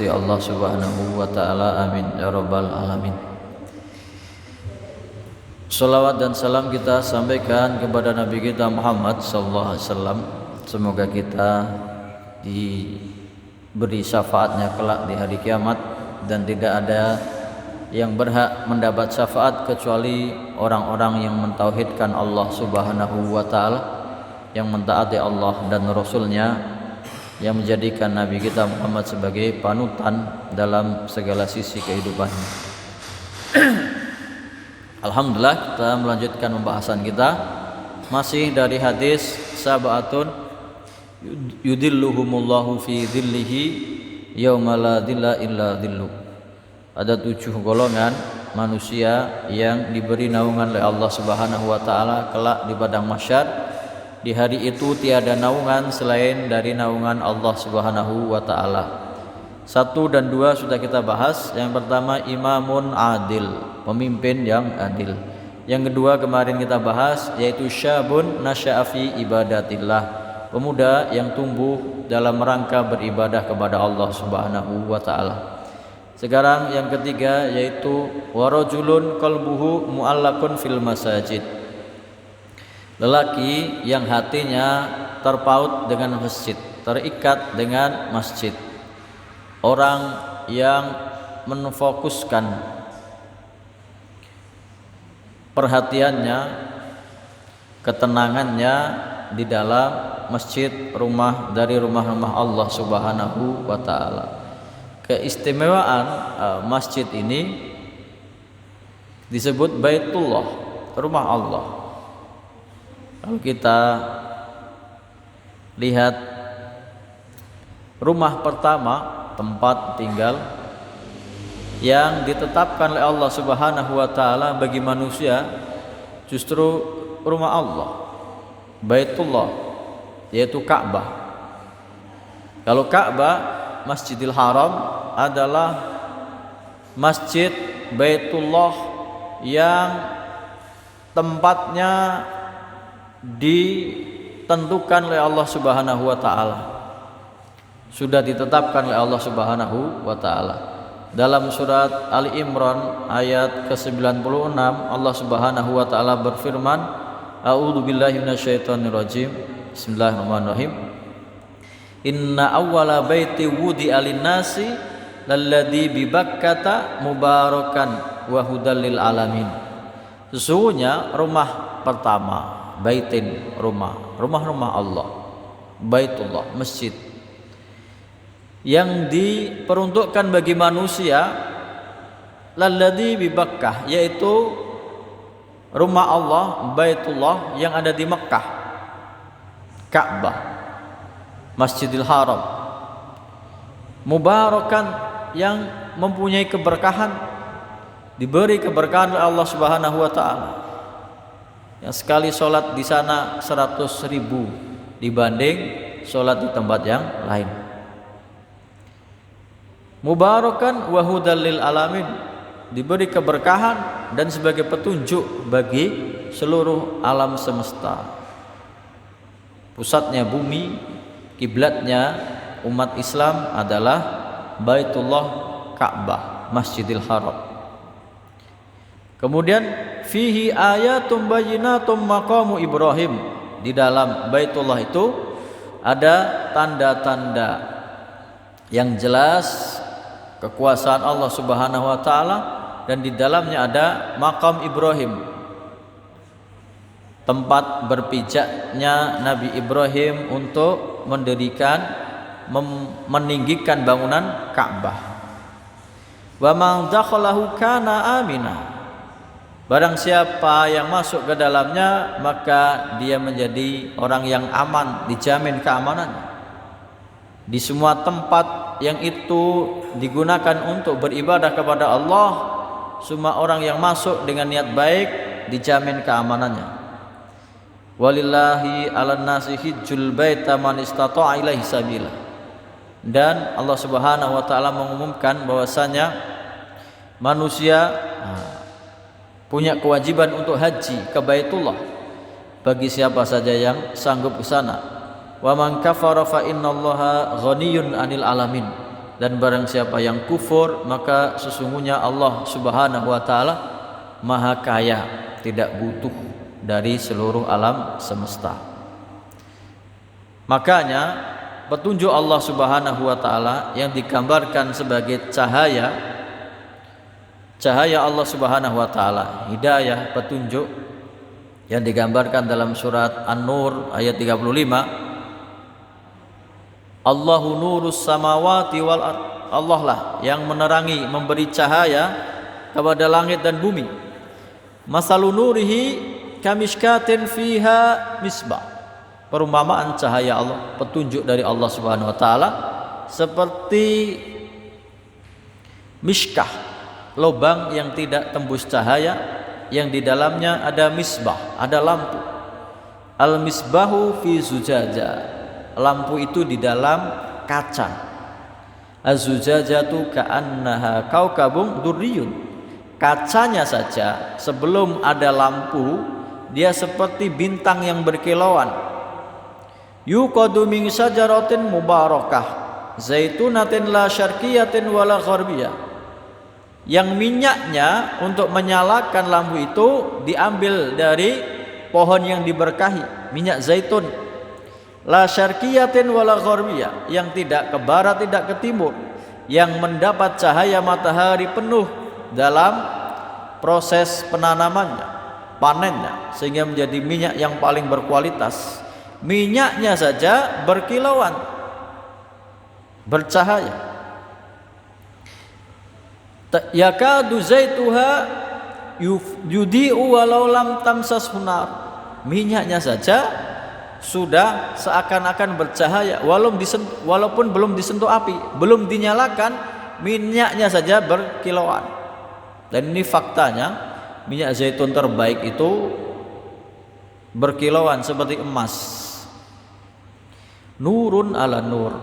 dirahmati Allah Subhanahu wa taala. Amin ya rabbal alamin. Salawat dan salam kita sampaikan kepada Nabi kita Muhammad sallallahu alaihi wasallam. Semoga kita diberi syafaatnya kelak di hari kiamat, dan tidak ada yang berhak mendapat syafaat kecuali orang-orang yang mentauhidkan Allah Subhanahu wa taala, yang mentaati Allah dan Rasulnya, yang menjadikan Nabi kita Muhammad sebagai panutan dalam segala sisi kehidupannya. Alhamdulillah, kita melanjutkan pembahasan kita masih dari hadis sab'atun yudilluhumullahu fi dhillihi yauma la dhilla illa dhilluh. Ada 7 golongan manusia yang diberi naungan oleh Allah Subhanahu wa taala kelak di padang mahsyar. Di hari itu tiada naungan selain dari naungan Allah Subhanahu wa taala. 1 dan 2 sudah kita bahas. Yang pertama, imamun adil, pemimpin yang adil. Yang kedua kemarin kita bahas, yaitu syabun nasya'a fi ibadatillah, pemuda yang tumbuh dalam rangka beribadah kepada Allah Subhanahu wa taala. Sekarang yang ketiga, yaitu warajulun qalbuhu mu'allaqun fil masajid, lelaki yang hatinya terpaut dengan masjid, terikat dengan masjid. Orang yang menfokuskan perhatiannya, ketenangannya di dalam masjid, rumah dari rumah-rumah Allah Subhanahu wa taala. Keistimewaan masjid ini disebut Baitullah, rumah Allah. Kalau kita lihat rumah pertama, tempat tinggal yang ditetapkan oleh Allah Subhanahu wa taala bagi manusia, justru rumah Allah, Baitullah, yaitu Ka'bah. Kalau Ka'bah, Masjidil Haram adalah masjid Baitullah yang tempatnya ditentukan oleh Allah Subhanahu wa taala, sudah ditetapkan oleh Allah Subhanahu wa taala. Dalam surat Ali Imran ayat ke-96, Allah Subhanahu wa taala berfirman, a'udzubillahi minasyaitonir rajim. Bismillahirrahmanirrahim. Inna awwala baiti wudi'a lin-nasi lalladzi bi Bakkata mubarakan wa hudal lil alamin. Sesungguhnya rumah pertama, baitin, rumah-rumah Allah, Baitullah, masjid yang diperuntukkan bagi manusia, lalladzi bi Bakkah, yaitu rumah Allah, Baitullah yang ada di Mekah, Ka'bah, Masjidil Haram, mubarakan, yang mempunyai keberkahan, diberi keberkahan oleh Allah Subhanahu wa taala, yang sekali sholat di sana 100.000 dibanding sholat di tempat yang lain. Mubarakan wa hudal lil alamin, diberi keberkahan dan sebagai petunjuk bagi seluruh alam semesta. Pusatnya bumi, kiblatnya umat Islam adalah Baitullah, Ka'bah, Masjidil Haram. Kemudian fihi ayatum bayyinatum maqamu Ibrahim, di dalam Baitullah itu ada tanda-tanda yang jelas kekuasaan Allah Subhanahu wa taala, dan di dalamnya ada makam Ibrahim, tempat berpijaknya Nabi Ibrahim untuk meninggikan bangunan Ka'bah. Wa man dakhalahu kana amina, barang siapa yang masuk ke dalamnya maka dia menjadi orang yang aman, dijamin keamanannya. Di semua tempat yang itu digunakan untuk beribadah kepada Allah, semua orang yang masuk dengan niat baik dijamin keamanannya. Walillahi 'alan nasi hijjul baita man istata'a ilaihi sabila. Dan Allah Subhanahu wa taala mengumumkan bahwasanya manusia punya kewajiban untuk haji ke Baitullah bagi siapa saja yang sanggup ke sana. Wa man kafara fa innallaha ghaniyyun 'anil alamin. dan barang siapa yang kufur maka sesungguhnya Allah Subhanahu wa taala Maha Kaya, tidak butuh dari seluruh alam semesta. Makanya petunjuk Allah Subhanahu wa taala yang digambarkan sebagai cahaya Allah Subhanahu wa taala, hidayah, petunjuk yang digambarkan dalam surat An-Nur ayat 35, Allahu nurus samawati wal ard. Allah lah yang menerangi, memberi cahaya kepada langit dan bumi. Masalun nurihi kamishkatin fiha misbah. Perumpamaan cahaya Allah, petunjuk dari Allah Subhanahu wa taala seperti mishkah, lubang yang tidak tembus cahaya, yang di dalamnya ada misbah, ada lampu. Al misbahu fi zujaja. Lampu itu di dalam kaca. Az-zujajatu ka'annaha kaukabun durriyun. Kacanya saja sebelum ada lampu dia seperti bintang yang berkilauan. Yuqadu min syajaratin mubarakah zaitunatin la syarqiyatin wala gharbiyah. Yang minyaknya untuk menyalakan lampu itu diambil dari pohon yang diberkahi, minyak zaitun. La syarqiyatin wala gharbiyah, yang tidak ke barat tidak ke timur, yang mendapat cahaya matahari penuh dalam proses penanamannya, panennya, sehingga menjadi minyak yang paling berkualitas. Minyaknya saja berkilauan, bercahaya. Yakadu zaituha yudi'u walau lam tamsas hunar. Minyaknya saja sudah seakan-akan bercahaya walaupun belum disentuh api, belum dinyalakan, minyaknya saja berkilauan. Dan ini faktanya, minyak zaitun terbaik itu berkilauan seperti emas. Nurun ala nur,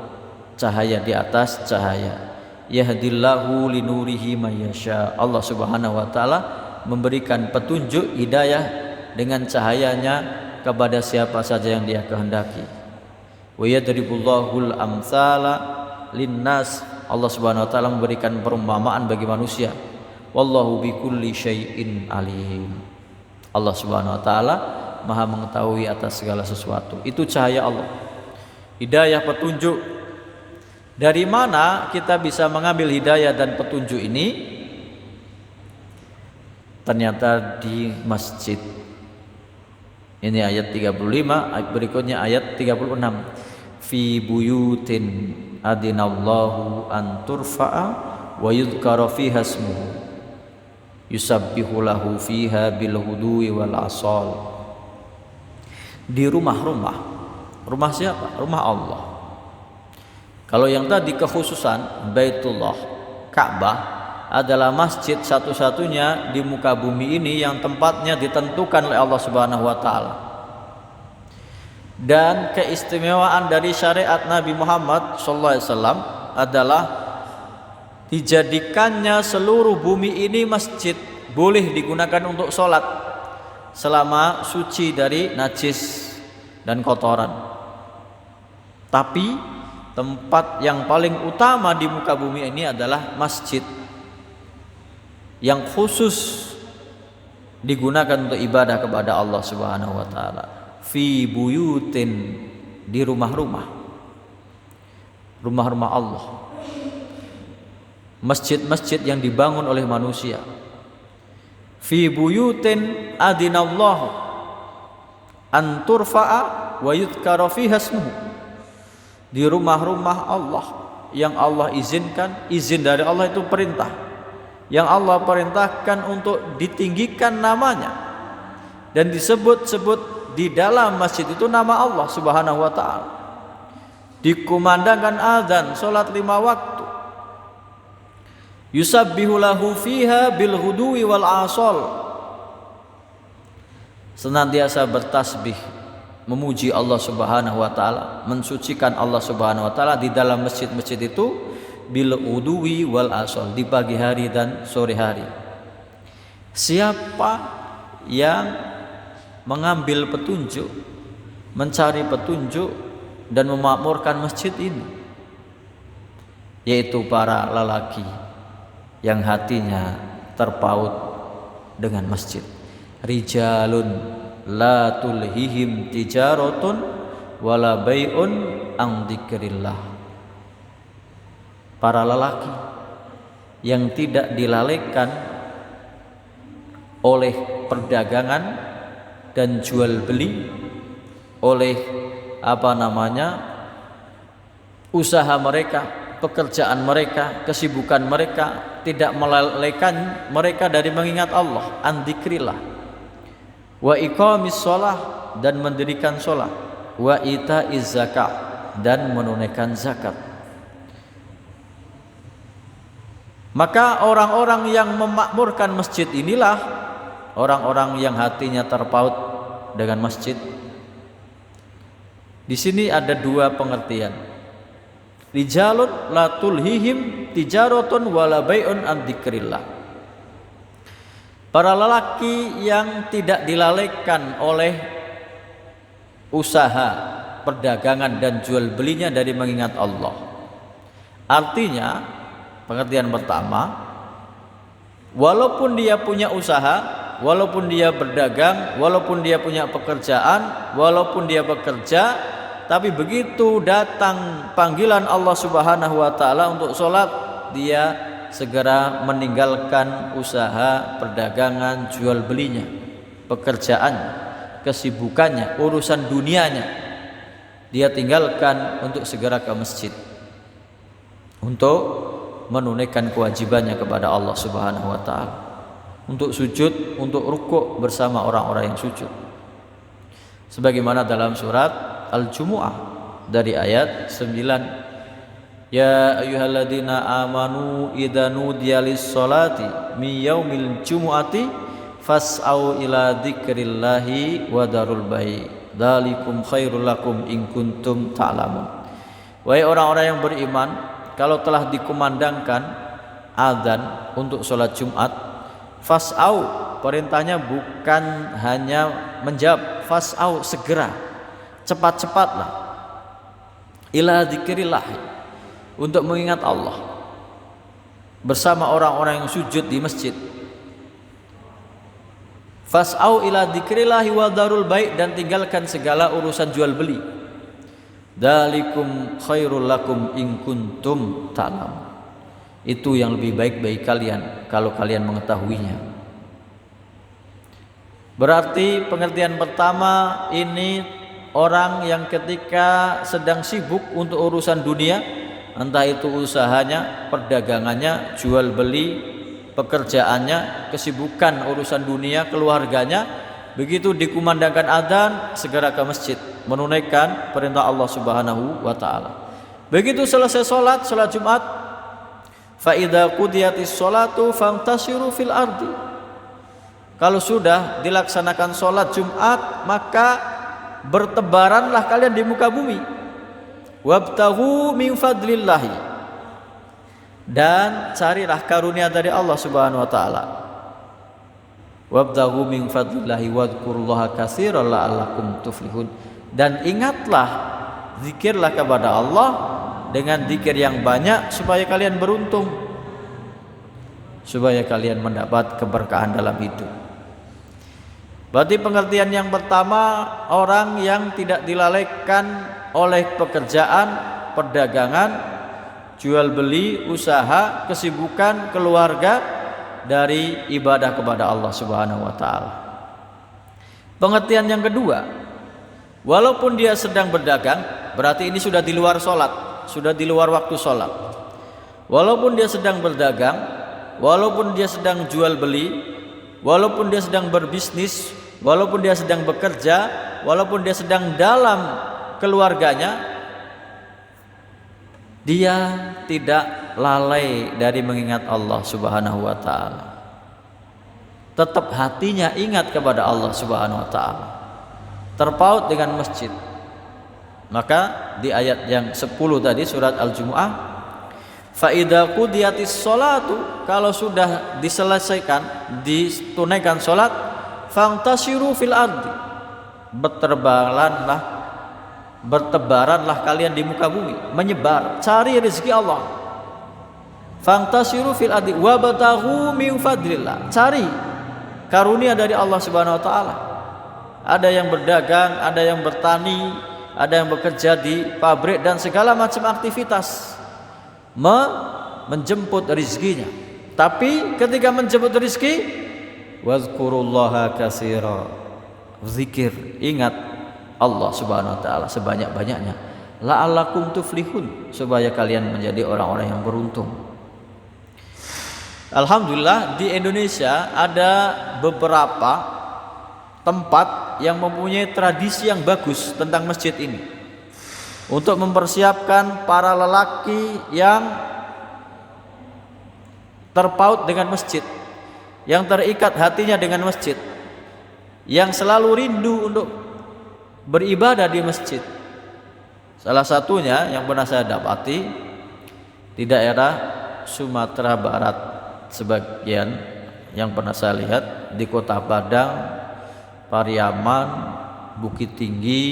cahaya di atas cahaya. Yahdillahu linurihi mayyasha. Allah Subhanahu wa taala memberikan petunjuk hidayah dengan cahayanya kepada siapa saja yang dia kehendaki. Wa yadribullahul amsala linnas. Allah Subhanahu wa taala memberikan perumpamaan bagi manusia. Wallahu bikulli syai'in alim. Allah Subhanahu wa taala Maha mengetahui atas segala sesuatu. Itu cahaya Allah. Hidayah, petunjuk. Dari mana kita bisa mengambil hidayah dan petunjuk ini? Ternyata di masjid. Ini ayat 35, ayat berikutnya ayat 36. Fi buyutin adinallahu an turfa'a wa yudhkara fiha ismuhu yusabbihu lahu fiha bil hudui wal asal. Di rumah-rumah. Rumah siapa? Rumah Allah. Kalau yang tadi kekhususan Baitullah, Ka'bah adalah masjid satu-satunya di muka bumi ini yang tempatnya ditentukan oleh Allah Subhanahu wa taala. Dan keistimewaan dari syariat Nabi Muhammad sallallahu alaihi wasallam adalah dijadikannya seluruh bumi ini masjid, boleh digunakan untuk sholat selama suci dari najis dan kotoran. Tapi tempat yang paling utama di muka bumi ini adalah masjid, yang khusus digunakan untuk ibadah kepada Allah Subhanahu wa taala. Fi buyutin, di rumah-rumah Allah. Masjid-masjid yang dibangun oleh manusia. Fi buyutin adinallahu an turfa'a wa yudhkara fiha ismuhu. Di rumah-rumah Allah yang Allah izinkan, izin dari Allah itu perintah, yang Allah perintahkan untuk ditinggikan namanya dan disebut-sebut di dalam masjid itu nama Allah Subhanahu wa taala. Dikumandangkan azan salat 5 waktu. Yusabbihu lahu fiha bil hudui wal asal. Senantiasa bertasbih, memuji Allah Subhanahu wa taala, mensucikan Allah Subhanahu wa taala di dalam masjid-masjid itu bil udwi wal asal, di pagi hari dan sore hari. Siapa yang mengambil petunjuk, mencari petunjuk dan memakmurkan masjid ini, yaitu para lelaki yang hatinya terpaut dengan masjid. Rijalun la tulhihim tijaratun wala bai'un an dzikrillah. Para lelaki yang tidak dilalaikan oleh perdagangan dan jual beli, oleh usaha mereka, pekerjaan mereka, kesibukan mereka, tidak melalaikan mereka dari mengingat Allah, an dzikrillah. Wa iqamis shalah, dan mendirikan shalah, wa itaiz zakat, dan menunaikan zakat. Maka orang-orang yang memakmurkan masjid inilah orang-orang yang hatinya terpaut dengan masjid. Di sini ada dua pengertian. Rijalun la tulhihim tijaratun wala bai'un an dzikrillah. Para lelaki yang tidak dilalaikan oleh usaha, perdagangan dan jual belinya dari mengingat Allah. Artinya, pengertian pertama, walaupun dia punya usaha, walaupun dia berdagang, walaupun dia punya pekerjaan, walaupun dia bekerja, tapi begitu datang panggilan Allah Subhanahu wa taala untuk sholat, dia segera meninggalkan usaha, perdagangan, jual belinya, pekerjaannya, kesibukannya, urusan dunianya. Dia tinggalkan untuk segera ke masjid untuk menunaikan kewajibannya kepada Allah Subhanahu wa taala, untuk sujud, untuk rukuk bersama orang-orang yang sujud. Sebagaimana dalam surat Al-Jumu'ah dari ayat 9, ya ayyuhalladzina amanu idza nudiya lis-sholati min yaumil jumu'ati fas'au ila dzikrillahi wa darul bai' dzalikum khairul lakum in kuntum ta'lamun. Wahai orang-orang yang beriman, kalau telah dikumandangkan azan untuk sholat Jumat, fas'au, perintahnya bukan hanya menjawab, fas'au, segera, cepat-cepatlah, ila dzikrillah, untuk mengingat Allah bersama orang-orang yang sujud di masjid. Fas'au ila dzikrillah wa darul bai', dan tinggalkan segala urusan jual beli. Dzalikum khairul lakum in kuntum ta'lamun. Itu yang lebih baik bagi kalian kalau kalian mengetahuinya. Berarti pengertian pertama ini orang yang ketika sedang sibuk untuk urusan dunia, entah itu usahanya, perdagangannya, jual beli, pekerjaannya, kesibukan urusan dunia, keluarganya, begitu dikumandangkan adzan segera ke masjid menunaikan perintah Allah Subhanahu wa taala. Begitu selesai sholat Jumat, fa idza qudiyatis sholatu fantasiru fil ardi. Kalau sudah dilaksanakan sholat Jumat, maka bertebaranlah kalian di muka bumi. Wabtaghu min fadlillahi, dan carilah karunia dari Allah Subhanahu wa taala. Wabtaghu min fadlillahi wadhkurullaha katsiran la'allakum tuflihun. Dan ingatlah, zikirlah kepada Allah dengan zikir yang banyak supaya kalian beruntung, supaya kalian mendapat keberkahan dalam hidup. Berarti pengertian yang pertama, orang yang tidak dilalaikan oleh pekerjaan, perdagangan, jual beli, usaha, kesibukan, keluarga dari ibadah kepada Allah Subhanahu wa taala. Pengertian yang kedua, walaupun dia sedang berdagang, berarti ini sudah di luar sholat, sudah di luar waktu sholat. Walaupun dia sedang berdagang, walaupun dia sedang jual beli, walaupun dia sedang berbisnis, walaupun dia sedang bekerja, walaupun dia sedang dalam keluarganya, dia tidak lalai dari mengingat Allah Subhanahu wa taala. Tetap hatinya ingat kepada Allah Subhanahu wa taala, terpaut dengan masjid. Maka di ayat yang 10 tadi surat Al-Jumu'ah, fa idza qudiyatis sholatu, kalau sudah diselesaikan, ditunaikan salat, fantasiru fil ardi, bertebaranlah kalian di muka bumi, menyebar, cari rezeki Allah, Fantasiru fil ardi wabtaghu min fadlillah. Cari karunia dari Allah Subhanahu wa taala. Ada yang berdagang, ada yang bertani, ada yang bekerja di pabrik dan segala macam aktivitas menjemput rezekinya. Tapi ketika menjemput rezeki, wazkurullaha katsira. Zikir, ingat Allah Subhanahu wa taala sebanyak-banyaknya. La'allakum tuflihun, supaya kalian menjadi orang-orang yang beruntung. Alhamdulillah di Indonesia ada beberapa tempat yang mempunyai tradisi yang bagus tentang masjid ini, untuk mempersiapkan para lelaki yang terpaut dengan masjid, yang terikat hatinya dengan masjid, yang selalu rindu untuk beribadah di masjid. Salah satunya yang pernah saya dapati di daerah Sumatera Barat, sebagian yang pernah saya lihat di Kota Padang, Pariaman, Bukit Tinggi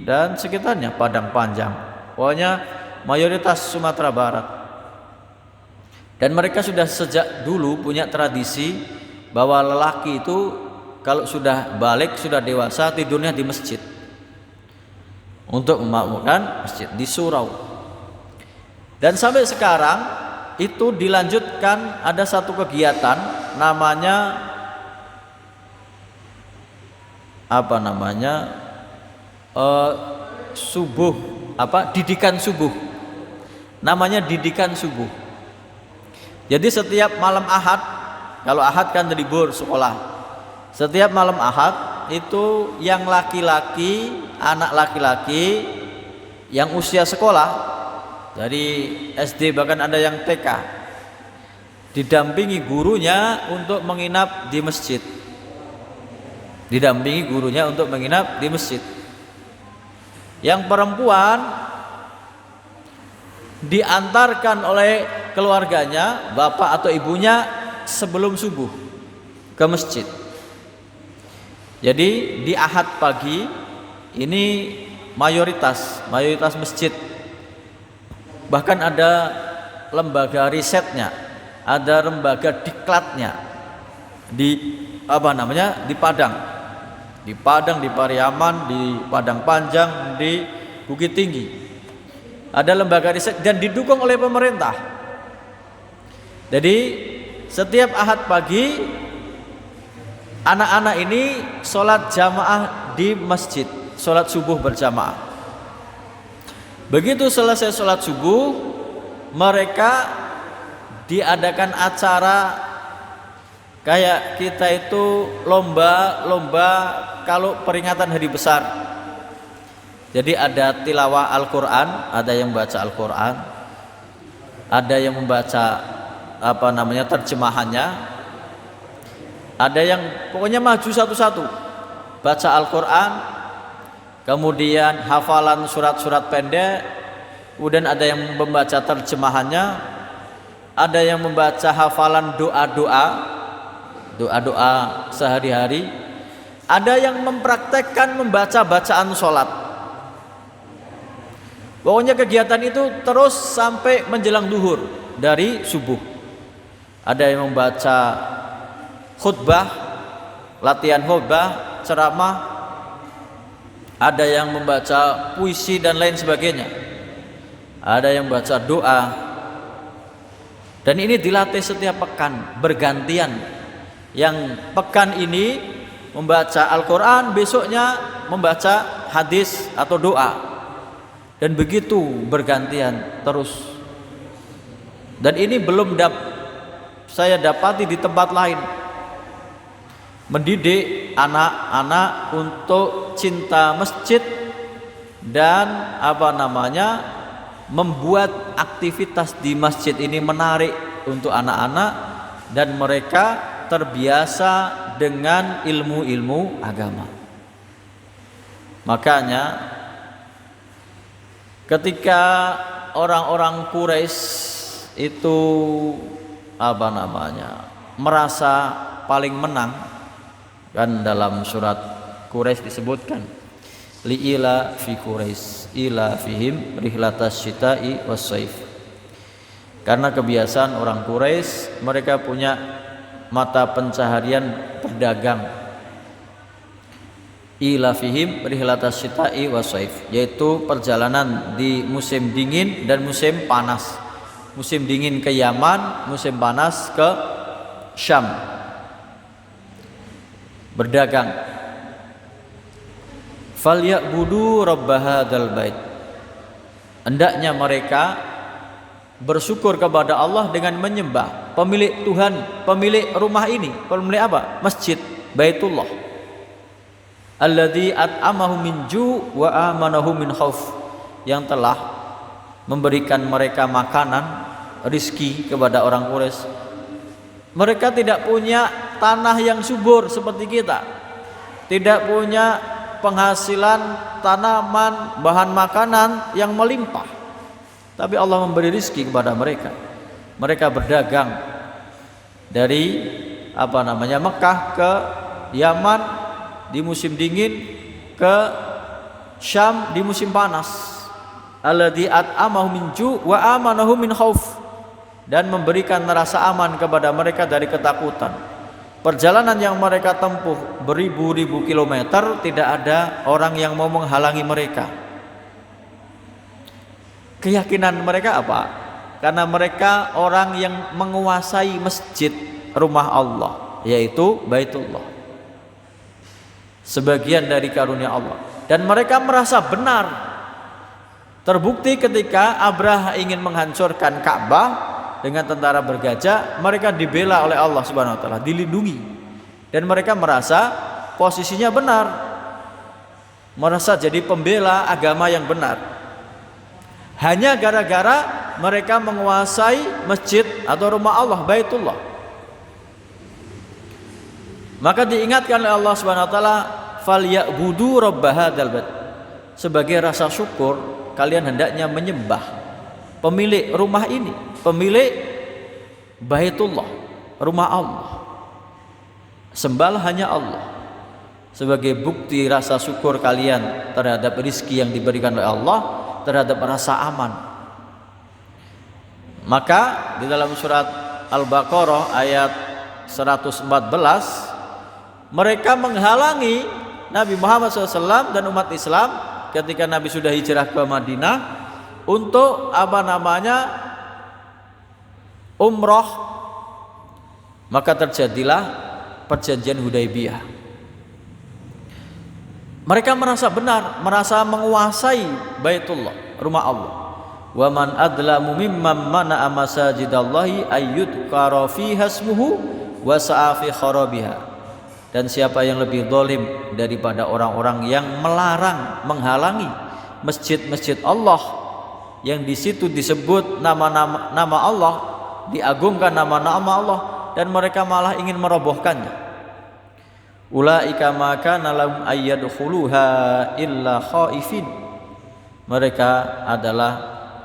dan sekitarnya, Padang Panjang. Pokoknya mayoritas Sumatera Barat. Dan mereka sudah sejak dulu punya tradisi bahwa lelaki itu kalau sudah balik, sudah dewasa, tidurnya di masjid untuk memakmurkan masjid di surau. Dan sampai sekarang itu dilanjutkan, ada satu kegiatan namanya subuh, didikan subuh. Namanya didikan subuh. Jadi setiap malam Ahad, kalau Ahad kan libur sekolah, setiap malam Ahad itu yang laki-laki, anak laki-laki yang usia sekolah dari SD bahkan ada yang TK, didampingi gurunya untuk menginap di masjid. Didampingi gurunya untuk menginap di masjid. Yang perempuan diantarkan oleh keluarganya, bapak atau ibunya, sebelum subuh ke masjid. Jadi di Ahad pagi ini mayoritas masjid, bahkan ada lembaga risetnya, ada lembaga diklatnya di Padang, di Pariaman, di Padang Panjang, di Bukit Tinggi. Ada lembaga riset dan didukung oleh pemerintah. Jadi setiap Ahad pagi anak-anak ini sholat jamaah di masjid, sholat subuh berjamaah. Begitu selesai sholat subuh, mereka diadakan acara kayak kita itu lomba kalau peringatan hari besar. Jadi ada tilawah Al-Quran, ada yang baca Al-Quran, ada yang membaca terjemahannya, ada yang pokoknya maju satu-satu baca Al-Quran, kemudian hafalan surat-surat pendek, kemudian ada yang membaca terjemahannya, ada yang membaca hafalan doa-doa sehari-hari, ada yang mempraktekkan membaca bacaan sholat. Pokoknya kegiatan itu terus sampai menjelang duhur dari subuh. Ada yang membaca khutbah, latihan khutbah, ceramah, ada yang membaca puisi dan lain sebagainya, ada yang membaca doa. Dan ini dilatih setiap pekan, bergantian. Yang pekan ini membaca Al-Quran, besoknya membaca hadis atau doa, dan begitu bergantian terus. Dan ini belum saya dapati di tempat lain, mendidik anak-anak untuk cinta masjid dan membuat aktivitas di masjid ini menarik untuk anak-anak, dan mereka terbiasa dengan ilmu-ilmu agama. Makanya ketika orang-orang Quraisy itu merasa paling menang, kan dalam surat Quraisy disebutkan li'ila fi Quraisy ila fihim rihlatas syita'i was saif. Karena kebiasaan orang Quraisy, mereka punya mata pencaharian berdagang. Ila fihim rihlatas syita'i wasaif, yaitu perjalanan di musim dingin dan musim panas. Musim dingin ke Yaman, musim panas ke Syam. Berdagang. Falyabudu rabb hadzal bait. Hendaknya mereka bersyukur kepada Allah dengan menyembah pemilik Tuhan, pemilik rumah ini. Pemilik apa? Masjid Baitullah. Alladzi at'amahum min ju' wa amanahum min khauf, yang telah memberikan mereka makanan, rizki kepada orang Quraisy. Mereka tidak punya tanah yang subur seperti kita, tidak punya penghasilan tanaman, bahan makanan yang melimpah, tapi Allah memberi rizki kepada mereka. Mereka berdagang dari Mekah ke Yaman di musim dingin, ke Syam di musim panas. Alladzi at'amahum min ju' wa amanahum min khauf, dan memberikan rasa aman kepada mereka dari ketakutan. Perjalanan yang mereka tempuh beribu-ribu kilometer, tidak ada orang yang mau menghalangi mereka. Keyakinan mereka apa? Karena mereka orang yang menguasai masjid rumah Allah, yaitu Baitullah, sebagian dari karunia Allah, dan mereka merasa benar. Terbukti ketika Abraha ingin menghancurkan Ka'bah dengan tentara bergajah, mereka dibela oleh Allah Subhanahu wa taala, dilindungi, dan mereka merasa posisinya benar, merasa jadi pembela agama yang benar, hanya gara-gara mereka menguasai masjid atau rumah Allah Baitullah. Maka diingatkan oleh Allah Subhanahu wa taala, falyabudu rabb hadzal bait, sebagai rasa syukur kalian hendaknya menyembah pemilik rumah ini, pemilik Baitullah, rumah Allah. Sembahlah hanya Allah, sebagai bukti rasa syukur kalian terhadap rizki yang diberikan oleh Allah, terhadap rasa aman. Maka di dalam surat Al-Baqarah ayat 114, mereka menghalangi Nabi Muhammad SAW dan umat Islam ketika Nabi sudah hijrah ke Madinah untuk umroh. Maka terjadilah perjanjian Hudaybiyah. Mereka merasa benar, merasa menguasai Baitullah, rumah Allah. Wa man adlamu mimman mana'a masajidallahi ayyudkara fiha ismuhu wa sa'a fi kharabiha. Dan siapa yang lebih zalim daripada orang-orang yang melarang, menghalangi masjid-masjid Allah, yang di situ disebut nama Allah, diagungkan nama-nama Allah, dan mereka malah ingin merobohkannya. Ulaika ma kana lahum ayyadkhuluha illa khaifin. Mereka adalah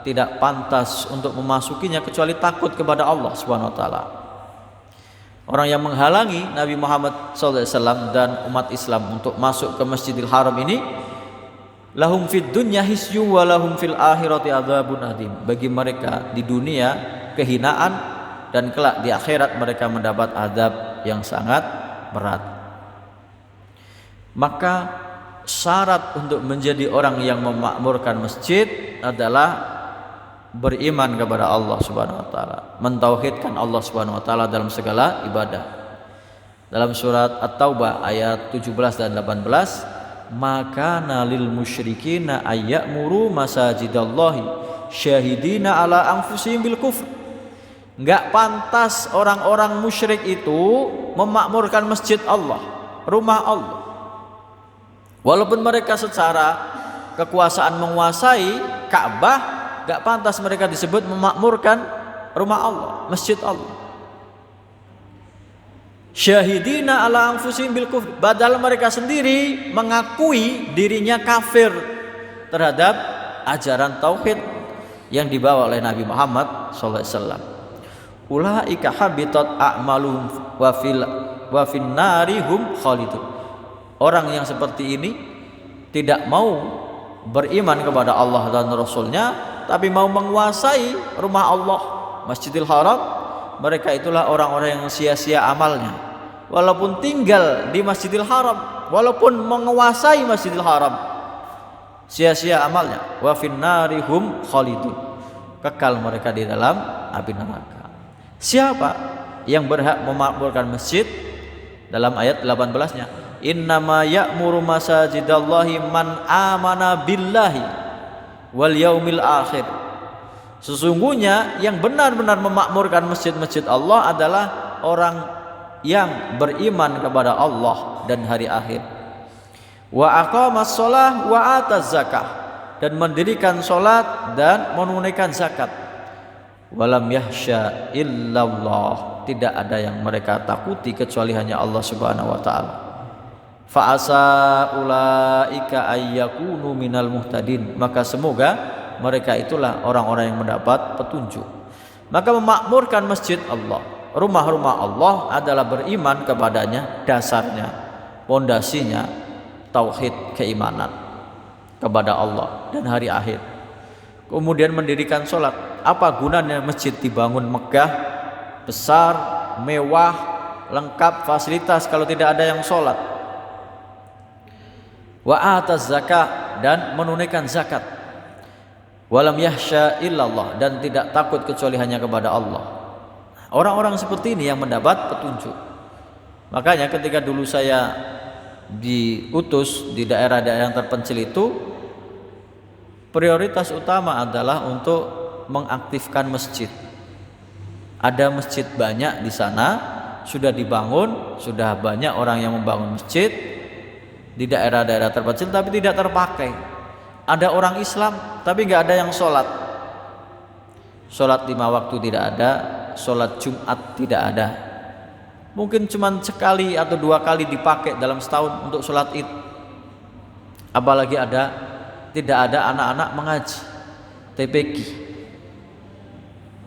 tidak pantas untuk memasukinya kecuali takut kepada Allah Subhanahu wa taala. Orang yang menghalangi Nabi Muhammad SAW dan umat Islam untuk masuk ke Masjidil Haram ini, lahum fid dunya hisyu wa lahum fil akhirati adzabun adzim. Bagi mereka di dunia kehinaan, dan kelak di akhirat mereka mendapat azab yang sangat berat. Maka syarat untuk menjadi orang yang memakmurkan masjid adalah beriman kepada Allah Subhanahu wa taala, mentauhidkan Allah Subhanahu wa taala dalam segala ibadah. Dalam surat At-Taubah ayat 17 dan 18, maka nalil musyrikina ayyamuru masajidallahi syahidina ala anfusihim bil kufr. Enggak pantas orang-orang musyrik itu memakmurkan masjid Allah, rumah Allah, walaupun mereka secara kekuasaan menguasai Ka'bah. Gak pantas mereka disebut memakmurkan rumah Allah, masjid Allah. Syahidina ala anfusihim bil kufr, padahal mereka sendiri mengakui dirinya kafir terhadap ajaran tauhid yang dibawa oleh Nabi Muhammad SAW. Ulaika habitat a'maluhum wa fin narihum khalidun. Orang yang seperti ini tidak mau beriman kepada Allah dan Rasulnya, tapi mau menguasai rumah Allah, Masjidil Haram, mereka itulah orang-orang yang sia-sia amalnya. Walaupun tinggal di Masjidil Haram, walaupun menguasai Masjidil Haram, sia-sia amalnya. Wa finnari hum khalidun, kekal mereka di dalam api neraka. Siapa yang berhak memakmurkan masjid? Dalam ayat 18-nya, innama ya'muru masajidallahi man amana billahi wal yaumil akhir. Sesungguhnya yang benar-benar memakmurkan masjid-masjid Allah adalah orang yang beriman kepada Allah dan hari akhir. Wa aqamas shalah wa ataz zakah, dan mendirikan salat dan menunaikan zakat. Walam yahsya illallah, tidak ada yang mereka takuti kecuali hanya Allah Subhanahu wa taala. Fa asa ulaika ayyakunu minal muhtadin, maka semoga mereka itulah orang-orang yang mendapat petunjuk. Maka memakmurkan masjid Allah, rumah-rumah Allah adalah beriman kepadanya, dasarnya, pondasinya tauhid, keimanan kepada Allah dan hari akhir. Kemudian mendirikan sholat. Apa gunanya masjid dibangun megah, besar, mewah, lengkap fasilitas kalau tidak ada yang sholat? Wa ataz zakah, dan menunaikan zakat. Walam yahsya illallah, dan tidak takut kecuali hanya kepada Allah. Orang-orang seperti ini yang mendapat petunjuk. Makanya ketika dulu saya diutus di daerah-daerah yang terpencil itu, prioritas utama adalah untuk mengaktifkan masjid. Ada masjid banyak di sana, sudah dibangun, sudah banyak orang yang membangun masjid di daerah-daerah terpencil, tapi tidak terpakai. Ada orang Islam tapi nggak ada yang sholat. Sholat 5 waktu tidak ada, sholat Jumat tidak ada. Mungkin cuma sekali atau 2 kali dipakai dalam setahun untuk sholat Id. Apalagi tidak ada anak-anak mengaji, TPQ.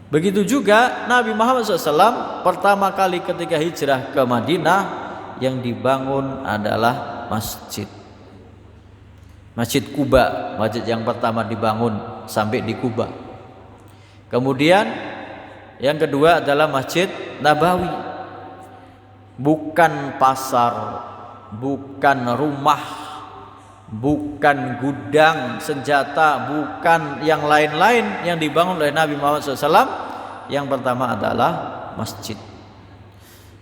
Begitu juga Nabi Muhammad SAW pertama kali ketika hijrah ke Madinah, yang dibangun adalah masjid. Masjid Kuba, masjid yang pertama dibangun sampai di Kuba. Kemudian yang kedua adalah Masjid Nabawi. Bukan pasar, bukan rumah, bukan gudang senjata, bukan yang lain-lain yang dibangun oleh Nabi Muhammad SAW. Yang pertama adalah masjid.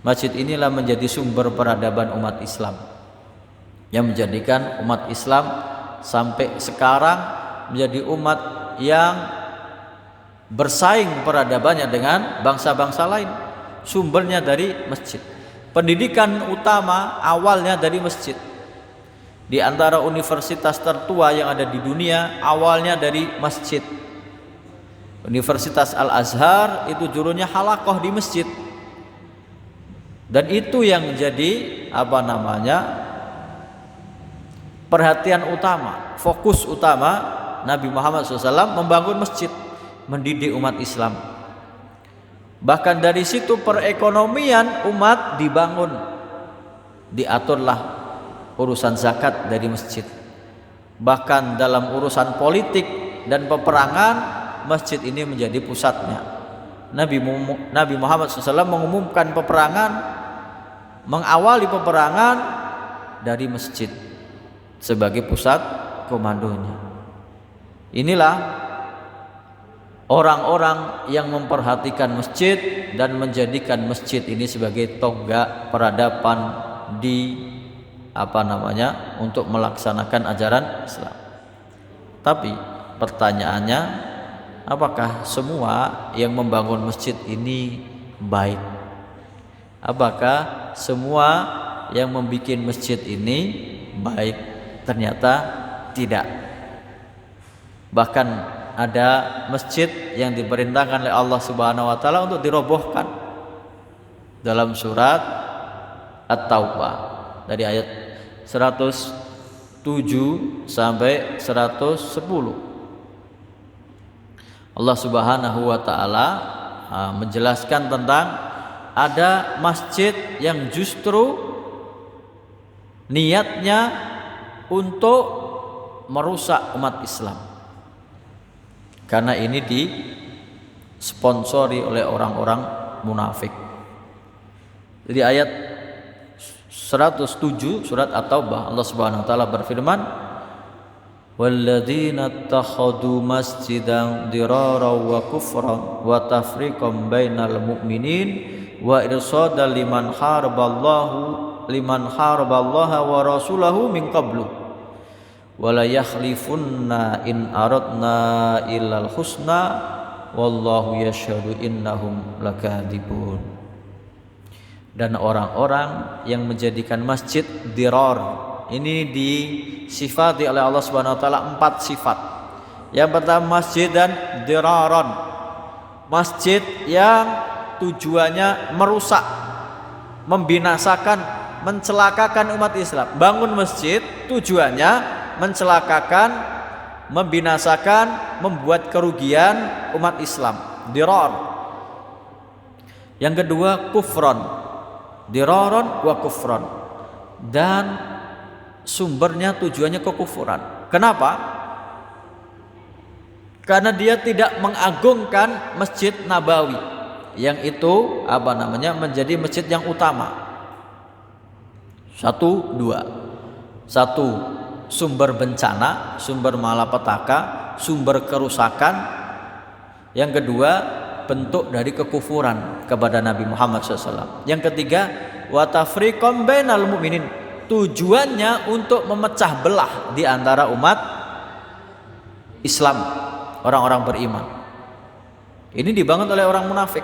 Masjid inilah menjadi sumber peradaban umat Islam, yang menjadikan umat Islam sampai sekarang menjadi umat yang bersaing peradabannya dengan bangsa-bangsa lain. Sumbernya dari masjid. Pendidikan utama awalnya dari masjid. Di antara universitas tertua yang ada di dunia awalnya dari masjid. Universitas Al-Azhar itu dulunya halaqah di masjid. Dan itu yang jadi perhatian utama, fokus utama Nabi Muhammad SAW membangun masjid, mendidik umat Islam. Bahkan dari situ perekonomian umat dibangun. Diaturlah urusan zakat dari masjid. Bahkan dalam urusan politik dan peperangan, masjid ini menjadi pusatnya. Nabi Muhammad SAW mengumumkan peperangan, mengawali peperangan dari masjid sebagai pusat komandonya. Inilah orang-orang yang memperhatikan masjid dan menjadikan masjid ini sebagai tonggak peradaban untuk melaksanakan ajaran Islam. Tapi pertanyaannya, apakah semua yang membangun masjid ini baik? Apakah semua yang membuat masjid ini baik? Ternyata tidak. Bahkan ada masjid yang diperintahkan oleh Allah Subhanahu wa taala untuk dirobohkan. Dalam surat At-Taubah dari ayat 107 sampai 110. Allah Subhanahu wa taala menjelaskan tentang ada masjid yang justru niatnya untuk merusak umat Islam. Karena ini disponsori oleh orang-orang munafik. Jadi ayat 107 surat At-Taubah, Allah Subhanahu wa taala berfirman, walladzina ittakhadhu masjidan dirara wa kufran wa tafriqan bainal mu'minin wa irsadan liman haraballaha wa rasulahu min qablu wala yakhlifunna in aradna illal husna wallahu yashhadu innahum lakadzibun. Dan orang-orang yang menjadikan masjid dirar, ini disifati oleh Allah Subhanahu wa taala 4 sifat. Yang pertama masjid dan diraron, masjid yang tujuannya merusak, membinasakan, mencelakakan umat Islam. Bangun masjid tujuannya mencelakakan, membinasakan, membuat kerugian umat Islam. Dirar. Yang kedua kufron, diraron wa kufron, dan sumbernya tujuannya kekufuran. Kenapa? Karena dia tidak mengagungkan Masjid Nabawi, yang itu menjadi masjid yang utama. 1, 2. 1, sumber bencana, sumber malapetaka, sumber kerusakan. Yang kedua, bentuk dari kekufuran kepada Nabi Muhammad SAW. Yang ketiga, wa tafriqan bainal mu'minin, tujuannya untuk memecah belah di antara umat Islam, orang-orang beriman. Ini dibangun oleh orang munafik.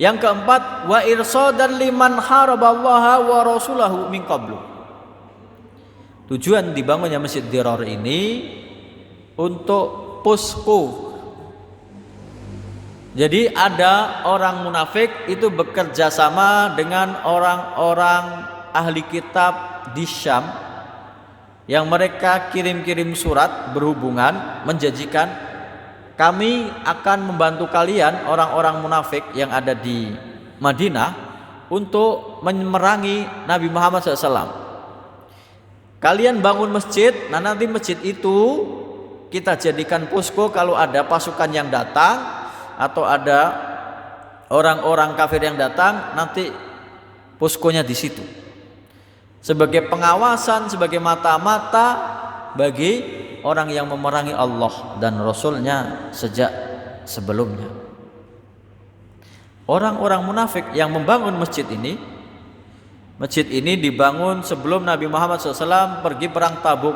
Yang keempat, wa irsadan liman haraballaha wa rasulahu min qablu. Tujuan dibangunnya Masjid Dirar ini untuk posko. Jadi ada orang munafik itu bekerja sama dengan orang-orang ahli kitab di Syam yang mereka kirim-kirim surat berhubungan menjanjikan, kami akan membantu kalian orang-orang munafik yang ada di Madinah untuk memerangi Nabi Muhammad SAW. Kalian bangun masjid, nah nanti masjid itu kita jadikan posko, kalau ada pasukan yang datang atau ada orang-orang kafir yang datang, nanti poskonya di situ sebagai pengawasan, sebagai mata-mata bagi orang yang memerangi Allah dan Rasulnya sejak sebelumnya. Orang-orang munafik yang membangun masjid ini dibangun sebelum Nabi Muhammad SAW pergi perang Tabuk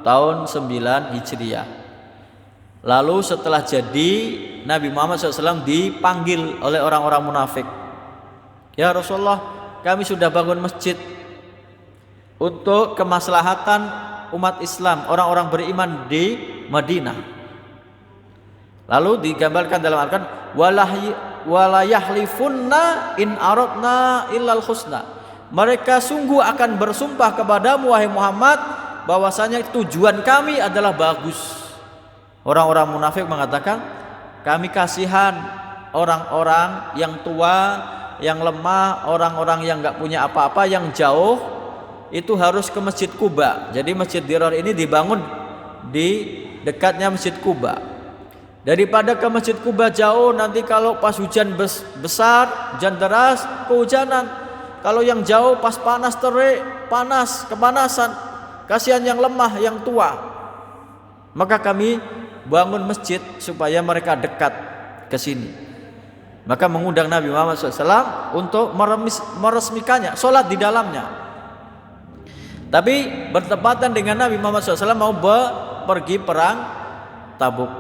tahun 9 Hijriah. Lalu setelah jadi, Nabi Muhammad SAW dipanggil oleh orang-orang munafik. Ya Rasulullah, kami sudah bangun masjid untuk kemaslahatan umat Islam, orang-orang beriman di Madinah. Lalu digambarkan dalam Al-Quran, wala yahlifunna in aradna illal husna. Mereka sungguh akan bersumpah kepadamu wahai Muhammad bahwasanya tujuan kami adalah bagus. Orang-orang munafik mengatakan, kami kasihan orang-orang yang tua, yang lemah, orang-orang yang enggak punya apa-apa, yang jauh, itu harus ke Masjid Quba. Jadi Masjid Dirar ini dibangun di dekatnya Masjid Quba. Daripada ke Masjid Quba jauh, nanti kalau pas hujan besar, hujan deras, kehujanan. Kalau yang jauh pas panas terik, kepanasan, kasihan yang lemah, yang tua. Maka kami bangun masjid supaya mereka dekat ke sini. Maka mengundang Nabi Muhammad SAW untuk meresmikannya, sholat di dalamnya. Tapi bertepatan dengan Nabi Muhammad SAW mau pergi perang Tabuk.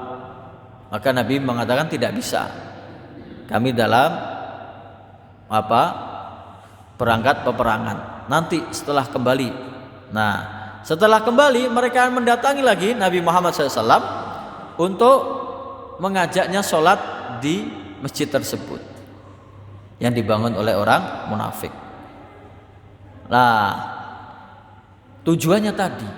Maka Nabi mengatakan tidak bisa. Kami dalam perangkat peperangan. Nanti setelah kembali. Nah, setelah kembali mereka mendatangi lagi Nabi Muhammad SAW untuk mengajaknya sholat di masjid tersebut yang dibangun oleh orang munafik. Nah, tujuannya tadi,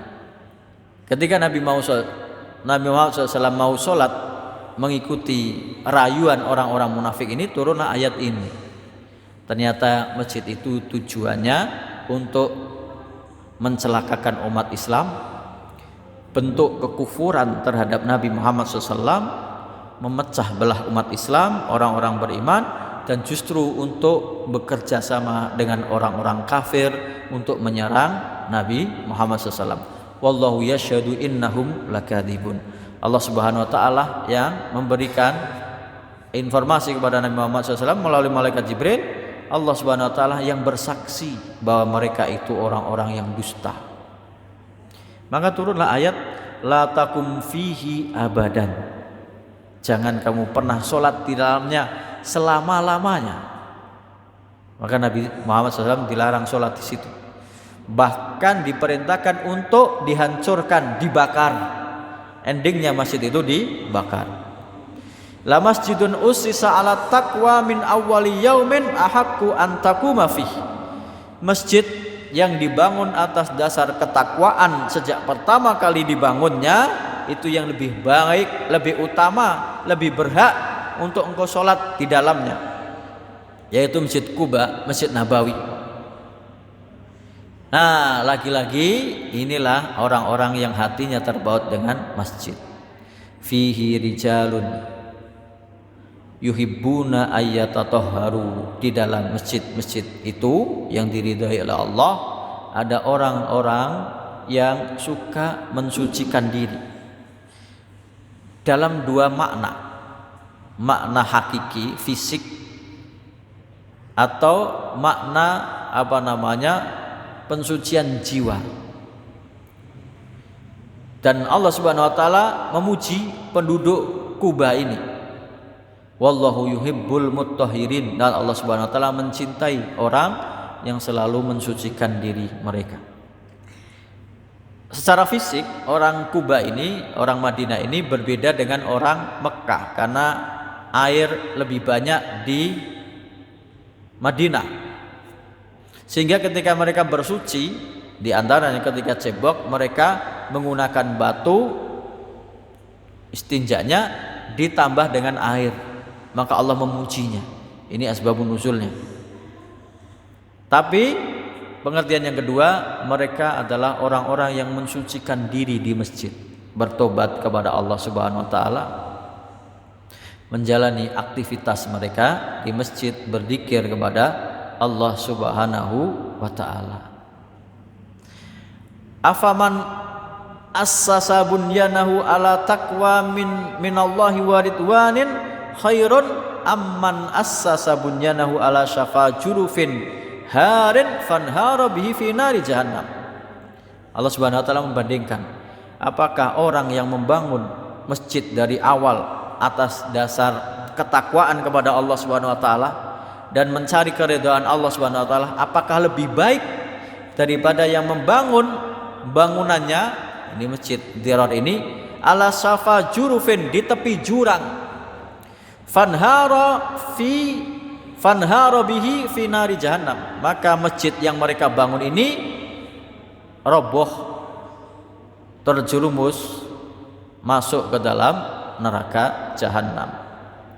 ketika Nabi Muhammad SAW mau sholat mengikuti rayuan orang-orang munafik ini, turunlah ayat ini. Ternyata masjid itu tujuannya untuk mencelakakan umat Islam, bentuk kekufuran terhadap Nabi Muhammad SAW, memecah belah umat Islam, orang-orang beriman, dan justru untuk bekerja sama dengan orang-orang kafir untuk menyerang Nabi Muhammad SAW. Wallahu yashhadu innahum lakadzibun. Allah Subhanahu wa taala yang memberikan informasi kepada Nabi Muhammad SAW melalui malaikat Jibril. Allah Subhanahu wa taala yang bersaksi bahwa mereka itu orang-orang yang dusta. Maka turunlah ayat la takum fihi abadan. Jangan kamu pernah sholat di dalamnya selama-lamanya. Maka Nabi Muhammad SAW dilarang sholat di situ. Bahkan diperintahkan untuk dihancurkan, dibakar. Endingnya masjid itu dibakar. La masjidun ussisa ala taqwa min awwali yaumin ahaqqu an taquma fihi. Masjid yang dibangun atas dasar ketakwaan sejak pertama kali dibangunnya, itu yang lebih baik, lebih utama, lebih berhak untuk engkau sholat di dalamnya, yaitu Masjid Quba, Masjid Nabawi. Nah, lagi-lagi inilah orang-orang yang hatinya terbaut dengan masjid. Fihi rijalun yuhibbuna ayyatatahharu. Di dalam masjid-masjid itu yang diridhai oleh Allah ada orang-orang yang suka mensucikan diri dalam dua makna. Makna hakiki, fisik, atau makna pensucian jiwa. Dan Allah Subhanahu wa taala memuji penduduk Kuba ini. Wallahu yuhibbul mutahhirin. Dan Allah Subhanahu wa taala mencintai orang yang selalu mensucikan diri mereka. Secara fisik orang Kuba ini, orang Madinah ini berbeda dengan orang Mekah karena air lebih banyak di Madinah. Sehingga ketika mereka bersuci, di antaranya ketika cebok, mereka menggunakan batu istinjanya ditambah dengan air. Maka Allah memujinya. Ini asbabun nuzulnya. Tapi pengertian yang kedua, mereka adalah orang-orang yang mensucikan diri di masjid, bertobat kepada Allah Subhanahu wa taala, menjalani aktivitas mereka di masjid, berzikir kepada Allah Subhanahu wa taala. Afaman assasa bunyanahu ala taqwa minallahi wa ridwanin khairun amman assasa bunyanahu ala syafa jurufin harin fanhara bihi fi nari jahannam. Allah Subhanahu wa taala membandingkan, apakah orang yang membangun masjid dari awal atas dasar ketakwaan kepada Allah Subhanahu wa taala dan mencari keridhaan Allah Subhanahu wa taala, apakah lebih baik daripada yang membangun bangunannya, ini masjid Dirar ini, ala syafa jurufin, di tepi jurang, fanhara bihi fi nari jahannam, maka masjid yang mereka bangun ini roboh, terjerumus masuk ke dalam neraka jahannam.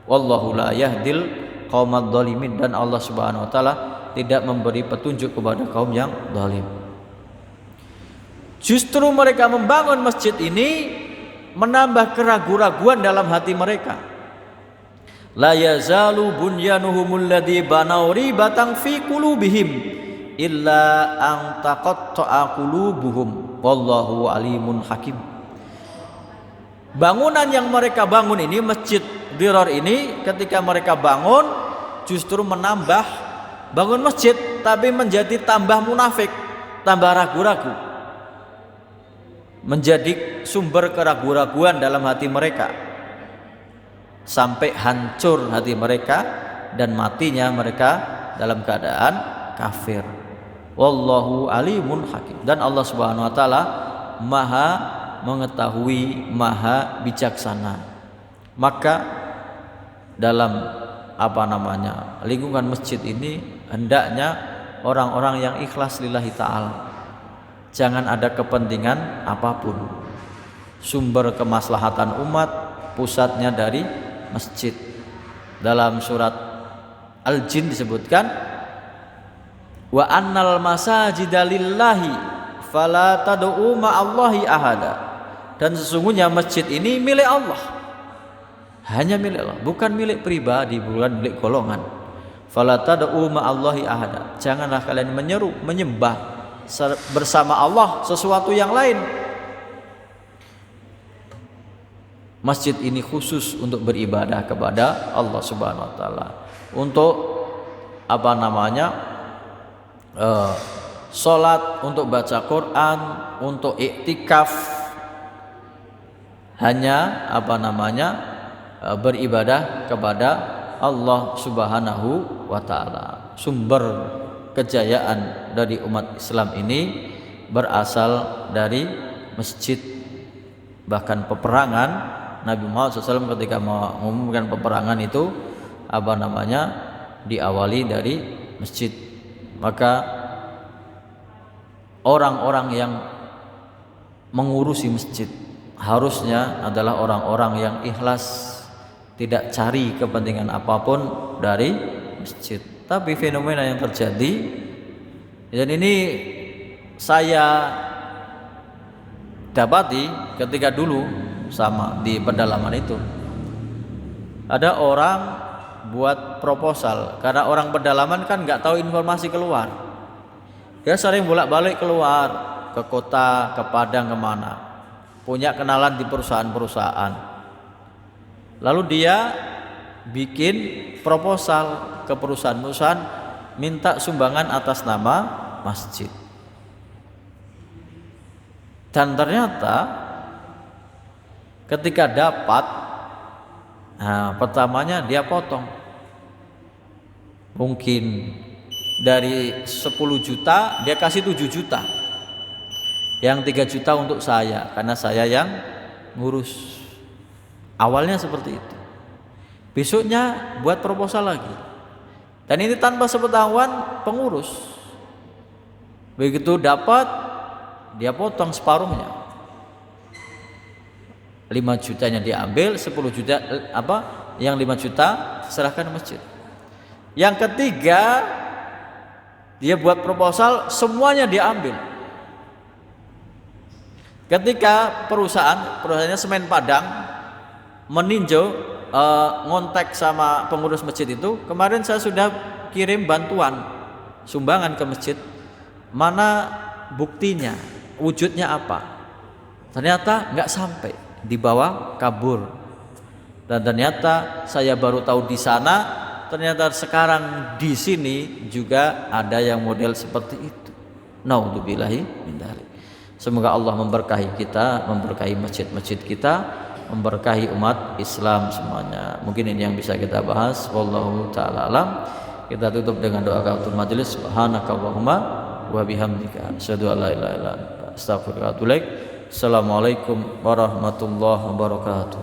Wallahu la yahdil qaumad dhalimin. Dan Allah Subhanahu wa taala tidak memberi petunjuk kepada kaum yang zalim. Justru mereka membangun masjid ini menambah keraguan-raguan dalam hati mereka. La yazalu bunyanuhumul ladzi banau ribatan fi qulubihim illa an taqatta'a qulubuhum wallahu alimun hakim. Bangunan yang mereka bangun ini, masjid Dirar ini, ketika mereka bangun justru menambah bangun masjid, tapi menjadi tambah munafik, tambah ragu-ragu, menjadi sumber keraguan-raguan dalam hati mereka, sampai hancur hati mereka dan matinya mereka dalam keadaan kafir. Wallahu alimun hakim. Dan Allah Subhanahu wa taala Maha mengetahui, Maha bijaksana. Maka dalam lingkungan masjid ini hendaknya orang-orang yang ikhlas lillahi ta'ala. Jangan ada kepentingan apapun. Sumber kemaslahatan umat pusatnya dari masjid. Dalam surat Al-Jin disebutkan, wa annal masajida lillahi fala tad'u ma'allahi ahada. Dan sesungguhnya masjid ini milik Allah, hanya milik Allah, bukan milik pribadi, bukan milik golongan. Fala tad'u ma'allahi ahada, janganlah kalian menyeru menyembah bersama Allah sesuatu yang lain. Masjid ini khusus untuk beribadah kepada Allah Subhanahu wa taala. Untuk salat, untuk baca Quran, untuk iktikaf, hanya beribadah kepada Allah Subhanahu wa taala. Sumber kejayaan dari umat Islam ini berasal dari masjid. Bahkan peperangan, Nabi Muhammad SAW ketika mengumumkan peperangan itu diawali dari masjid. Maka orang-orang yang mengurusi masjid harusnya adalah orang-orang yang ikhlas, tidak cari kepentingan apapun dari masjid. Tapi fenomena yang terjadi, dan ini saya dapati ketika dulu sama di pedalaman itu, ada orang buat proposal, karena orang pedalaman kan nggak tahu informasi keluar, dia sering bolak-balik keluar ke kota, ke Padang, kemana, punya kenalan di perusahaan-perusahaan, lalu dia bikin proposal ke perusahaan-perusahaan minta sumbangan atas nama masjid. Dan ternyata ketika dapat, pertamanya dia potong, mungkin dari 10 juta dia kasih 7 juta, yang 3 juta untuk saya karena saya yang ngurus. Awalnya seperti itu. Besoknya buat proposal lagi, dan ini tanpa sepengetahuan pengurus. Begitu dapat, dia potong separuhnya, 5 jutanya diambil, 10 juta yang 5 juta serahkan masjid. Yang ketiga, dia buat proposal, semuanya diambil. Ketika perusahaannya Semen Padang meninjau, ngontek sama pengurus masjid itu, kemarin saya sudah kirim bantuan sumbangan ke masjid, mana buktinya, wujudnya apa? Ternyata nggak sampai, dibawa kabur. Dan ternyata saya baru tahu di sana, ternyata sekarang di sini juga ada yang model seperti itu. Naudzubillahi min dzalik. Semoga Allah memberkahi kita, memberkahi masjid-masjid kita, memberkahi umat Islam semuanya. Mungkin ini yang bisa kita bahas. Wallahu taala alam. Kita tutup dengan doa kafaratul majelis. Subhanakallahumma wa bihamdika asyhadu an la ilaha illa anta astaghfiruka wa atubu ilaik. Assalamualaikum warahmatullahi wabarakatuh.